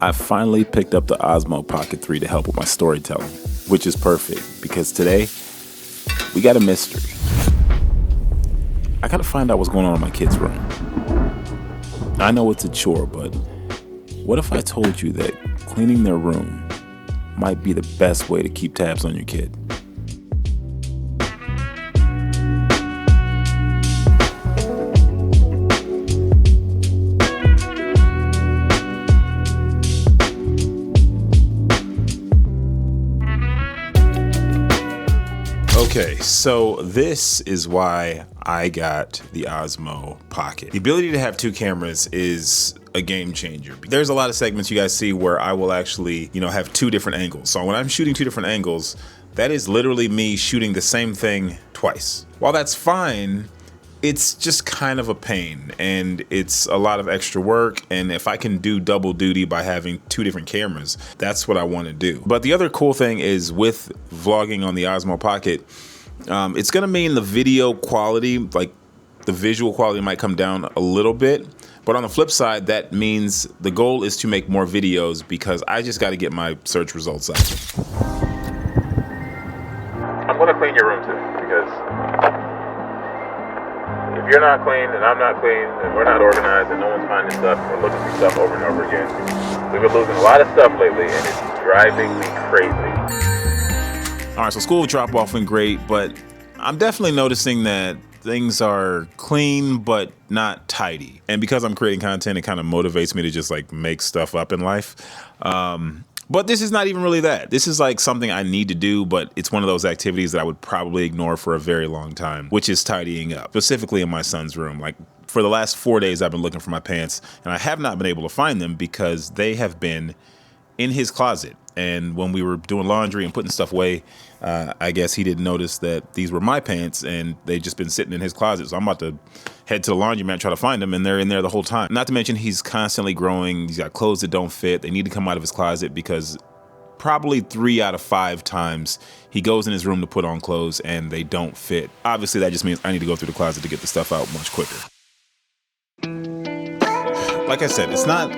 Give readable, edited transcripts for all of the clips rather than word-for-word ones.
I finally picked up the Osmo Pocket 3 to help with my storytelling, which is perfect because today we got a mystery. I gotta find out what's going on in my kid's room. I know it's a chore, but what if I told you that cleaning their room might be the best way to keep tabs on your kid? Okay, so this is why I got the Osmo Pocket. The ability to have two cameras is a game changer. There's a lot of segments you guys see where I will actually, have two different angles. So when I'm shooting two different angles, that is literally me shooting the same thing twice. While that's fine, it's just kind of a pain and it's a lot of extra work. And if I can do double duty by having two different cameras, that's what I want to do. But the other cool thing is with vlogging on the Osmo Pocket, it's gonna mean the video quality, like the visual quality might come down a little bit. But on the flip side, that means the goal is to make more videos because I just gotta get my search results up. I'm gonna clean your room too, because if you're not clean and I'm not clean and we're not organized and no one's finding stuff, we're looking for stuff over and over again. We've been losing a lot of stuff lately and it's driving me crazy. All right, so school drop-off went great, but I'm definitely noticing that things are clean but not tidy. And because I'm creating content, it kind of motivates me to just like make stuff up in life. But this is not even really that. This is like something I need to do, but it's one of those activities that I would probably ignore for a very long time, which is tidying up, specifically in my son's room. Like for the last 4 days, I've been looking for my pants and I have not been able to find them because they have been in his closet. And when we were doing laundry and putting stuff away, I guess he didn't notice that these were my pants and they'd just been sitting in his closet. So I'm about to head to the laundromat and try to find them, and they're in there the whole time. Not to mention he's constantly growing. He's got clothes that don't fit. They need to come out of his closet because probably 3 out of 5 times he goes in his room to put on clothes and they don't fit. Obviously, that just means I need to go through the closet to get the stuff out much quicker. Like I said, it's not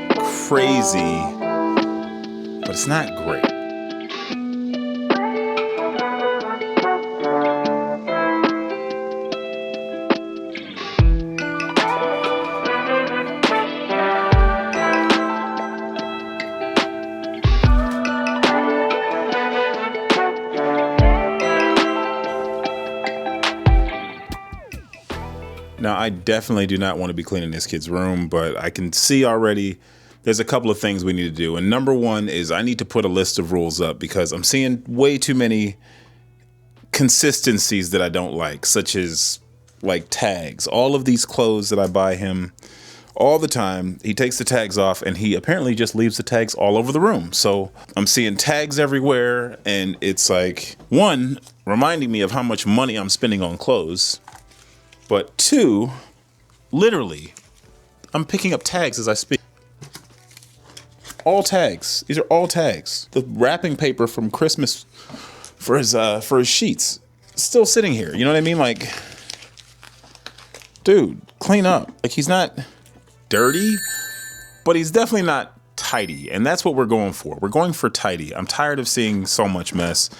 crazy, but it's not great. Now, I definitely do not want to be cleaning this kid's room, but I can see already there's a couple of things we need to do. And number one is I need to put a list of rules up because I'm seeing way too many consistencies that I don't like, such as like tags. All of these clothes that I buy him all the time, he takes the tags off and he apparently just leaves the tags all over the room. So I'm seeing tags everywhere and it's like, one, reminding me of how much money I'm spending on clothes. But two, literally, I'm picking up tags as I speak. All tags. These are all tags. The wrapping paper from Christmas for his sheets still sitting here. You know what I mean? Like, dude, clean up. Like, he's not dirty, but he's definitely not tidy. And that's what we're going for. We're going for tidy. I'm tired of seeing so much mess.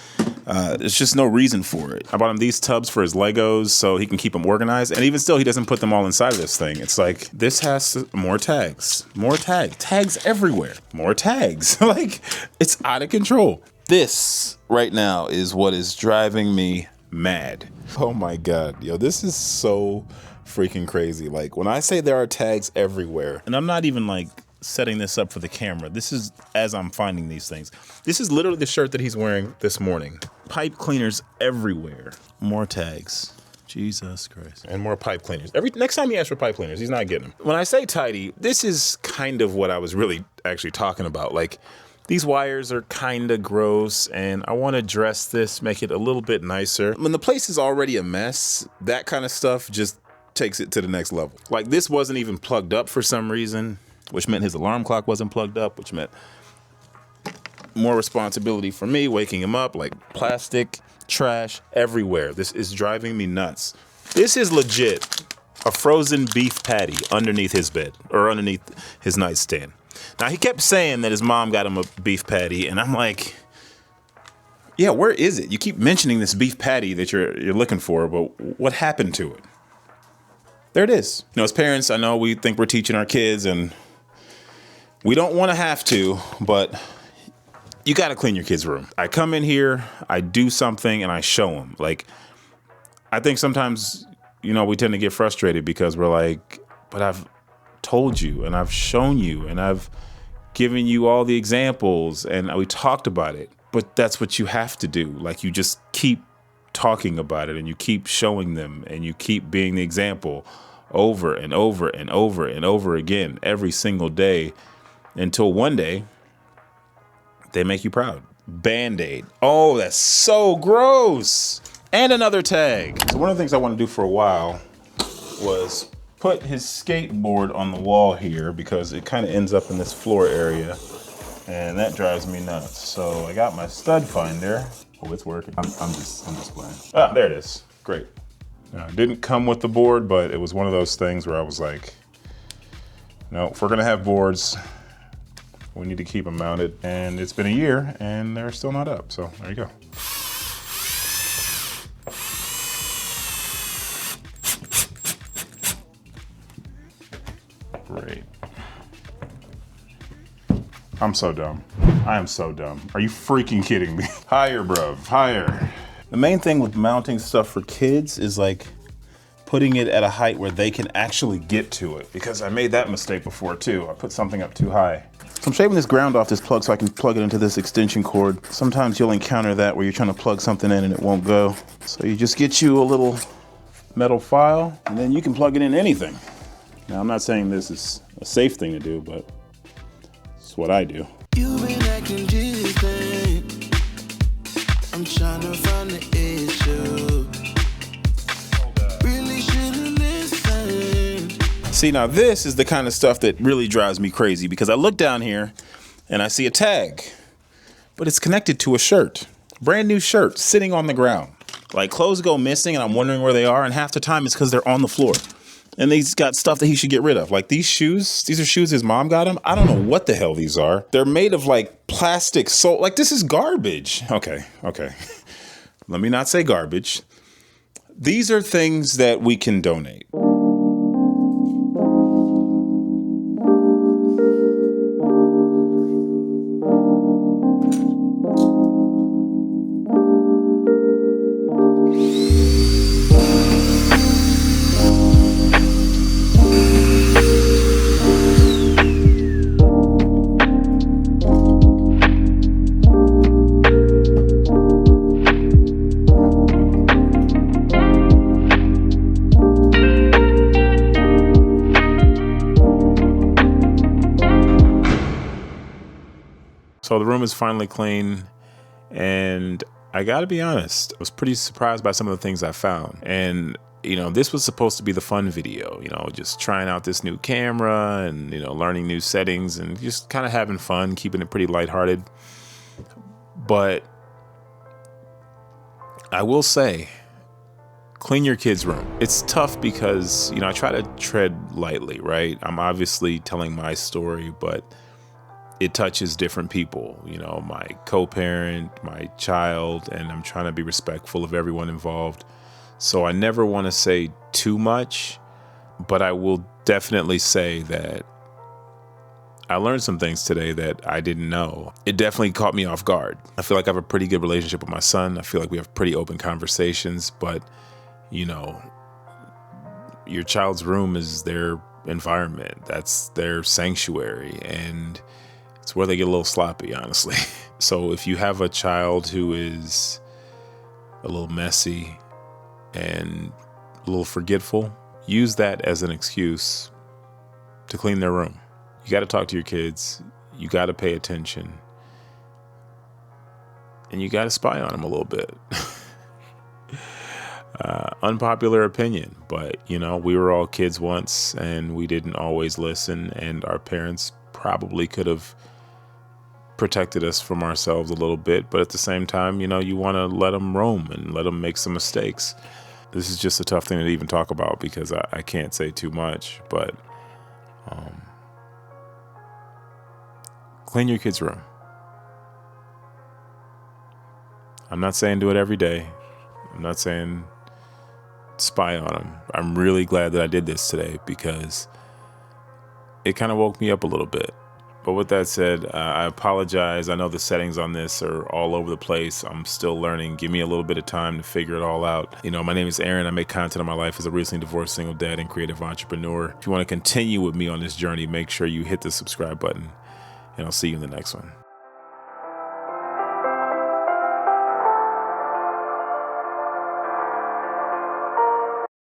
There's just no reason for it. I bought him these tubs for his Legos so he can keep them organized. And even still, he doesn't put them all inside of this thing. It's like, this has more tags. More tags everywhere. More tags. Like, it's out of control. This right now is what is driving me mad. Oh my God. Yo, this is so freaking crazy. Like, when I say there are tags everywhere, and I'm not even like setting this up for the camera. This is as I'm finding these things. This is literally the shirt that he's wearing this morning. Pipe cleaners everywhere. More tags. Jesus Christ. And more pipe cleaners. Next time he asks for pipe cleaners, he's not getting them. When I say tidy, this is kind of what I was really actually talking about. Like, these wires are kind of gross and I want to dress this, make it a little bit nicer. When the place is already a mess, that kind of stuff just takes it to the next level. Like, this wasn't even plugged up for some reason, which meant his alarm clock wasn't plugged up, which meant more responsibility for me, waking him up, like plastic, trash everywhere. This is driving me nuts. This is legit a frozen beef patty underneath his bed or underneath his nightstand. Now, he kept saying that his mom got him a beef patty, and I'm like, yeah, where is it? You keep mentioning this beef patty that you're looking for, but what happened to it? There it is. You know, as parents, I know we think we're teaching our kids, and we don't want to have to, but you got to clean your kid's room. I come in here, I do something, and I show them. Like, I think sometimes, you know, we tend to get frustrated because we're like, but I've told you, and I've shown you, and I've given you all the examples, and we talked about it. But that's what you have to do. Like, you just keep talking about it, and you keep showing them, and you keep being the example over and over and over and over again every single day until one day they make you proud. Band-Aid. Oh, that's so gross. And another tag. So one of the things I want to do for a while was put his skateboard on the wall here because it kind of ends up in this floor area. And that drives me nuts. So I got my stud finder. Oh, it's working. I'm just playing. Ah, there it is. Great. It didn't come with the board, but it was one of those things where I was like, no, if we're gonna have boards, we need to keep them mounted. And it's been a year and they're still not up. So there you go. Great. I'm so dumb. I am so dumb. Are you freaking kidding me? Higher, bruv, higher. The main thing with mounting stuff for kids is like putting it at a height where they can actually get to it, because I made that mistake before too. I put something up too high. So I'm shaving this ground off this plug so I can plug it into this extension cord. Sometimes you'll encounter that where you're trying to plug something in and it won't go. So you just get you a little metal file and then you can plug it in anything. Now, I'm not saying this is a safe thing to do, but it's what I do. You've been acting distant. I'm trying to find the issue. Really should've listened. See, now this is the kind of stuff that really drives me crazy because I look down here and I see a tag, but it's connected to a shirt. Brand new shirt sitting on the ground. Like, clothes go missing and I'm wondering where they are, and half the time it's because they're on the floor. And he's got stuff that he should get rid of. Like these shoes, these are shoes his mom got him. I don't know what the hell these are. They're made of like plastic sole. Like, this is garbage. Okay. Let me not say garbage. These are things that we can donate. So the room is finally clean, and I gotta be honest, I was pretty surprised by some of the things I found. And, you know, this was supposed to be the fun video, you know, just trying out this new camera and, you know, learning new settings and just kind of having fun, keeping it pretty lighthearted. But I will say, clean your kid's room. It's tough because, you know, I try to tread lightly, right? I'm obviously telling my story, but it touches different people, you know, my co-parent, my child, and I'm trying to be respectful of everyone involved. So I never want to say too much, but I will definitely say that I learned some things today that I didn't know. It definitely caught me off guard. I feel like I have a pretty good relationship with my son. I feel like we have pretty open conversations, but, you know, your child's room is their environment. That's their sanctuary, and it's where they get a little sloppy, honestly. So if you have a child who is a little messy and a little forgetful, use that as an excuse to clean their room. You got to talk to your kids. You got to pay attention. And you got to spy on them a little bit. Unpopular opinion, but, you know, we were all kids once and we didn't always listen, and our parents probably could have protected us from ourselves a little bit, but at the same time, you know, you want to let them roam and let them make some mistakes. This is just a tough thing to even talk about because I can't say too much, but Clean your kid's room. I'm not saying do it every day. I'm not saying spy on them. I'm really glad that I did this today because it kind of woke me up a little bit. But with that said, I apologize. I know the settings on this are all over the place. I'm still learning. Give me a little bit of time to figure it all out. You know, my name is Aaron. I make content on my life as a recently divorced single dad and creative entrepreneur. If you want to continue with me on this journey, make sure you hit the subscribe button, and I'll see you in the next one.